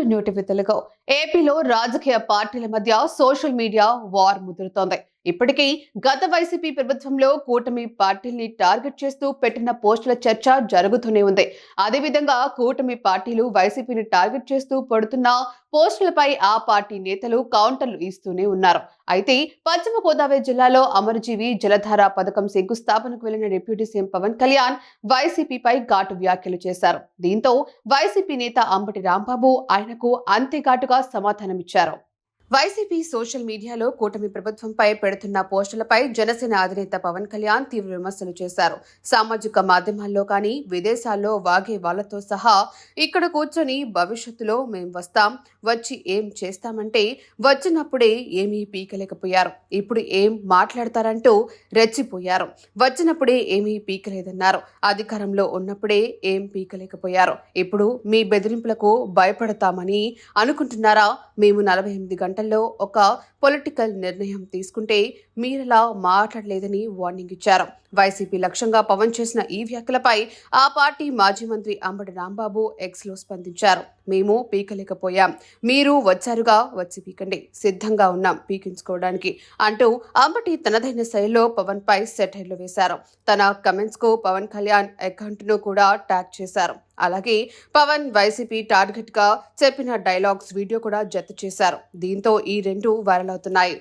న్యూటి with Telugu. ఏపీలో రాజకీయ పార్టీల మధ్య సోషల్ మీడియా వార్ ముదురుతోంది. ఇప్పటికీ గత వైసీపీ ప్రభుత్వంలో కూటమి పార్టీల్ని టార్గెట్ చేస్తూ పెట్టిన పోస్టుల చర్చ జరుగుతూనే ఉంది. అదేవిధంగా కూటమి పార్టీలు వైసీపీని టార్గెట్ చేస్తూ పడుతున్న పోస్టులపై ఆ పార్టీ నేతలు కౌంటర్లు ఇస్తూనే ఉన్నారు. అయితే పశ్చిమ గోదావరి జిల్లాలో అమరజీవి జలధార పథకం శంకుస్థాపనకు వెళ్లిన డిప్యూటీ సీఎం పవన్ కళ్యాణ్ వైసీపీపై ఘాటు వ్యాఖ్యలు చేశారు. దీంతో వైసీపీ నేత అంబటి రాంబాబు ఆయనకు అంతే ఘాటుగా సమాధానమిచ్చారు. వైసీపీ సోషల్ మీడియాలో కూటమి ప్రభుత్వంపై పెడుతున్న పోస్టులపై జనసేన అధినేత పవన్ కళ్యాణ్ తీవ్ర విమర్శలు చేశారు. సామాజిక మాధ్యమాల్లో కానీ విదేశాల్లో వాగే వాళ్లతో సహా ఇక్కడ కూర్చొని భవిష్యత్తులో మేం వస్తాం, వచ్చి ఏం చేస్తామంటే వచ్చినప్పుడే ఏమీ పీకలేకపోయారు, ఇప్పుడు ఏం మాట్లాడతారంటూ రెచ్చిపోయారు. వచ్చినప్పుడే ఏమీ పీకలేదన్నారు. అధికారంలో ఉన్నప్పుడే ఏం పీకలేకపోయారు. ఇప్పుడు మీ బెదిరింపులకు భయపడతామని అనుకుంటున్నారా? మేము 48 గంటల్లో ఒక పొలిటికల్ నిర్ణయం తీసుకుంటే మీరలా మాట్లాడలేదని వార్నింగ్ ఇచ్చారు. వైసీపీ లక్ష్యంగా పవన్ చేసిన ఈ వ్యాఖ్యలపై ఆ పార్టీ మాజీ మంత్రి అంబటి రాంబాబు ఎక్స్లో స్పందించారు. మేము పీకలేకపోయాం, మీరు వచ్చారుగా, వచ్చి పీకండి, సిద్ధంగా ఉన్నాం పీకించుకోవడానికి అంటూ అంబటి తనదైన శైలిలో పవన్ పై సెటైర్లు వేశారు. తన కమెంట్స్ కు పవన్ కళ్యాణ్ అకౌంట్ ను కూడా ట్యాగ్ చేశారు. అలాగే పవన్ వైసీపీ టార్గెట్ గా చెప్పిన డైలాగ్స్ వీడియో కూడా జత చేశారు. దీంతో ఈ రెండు వైరల్ అవుతున్నాయి.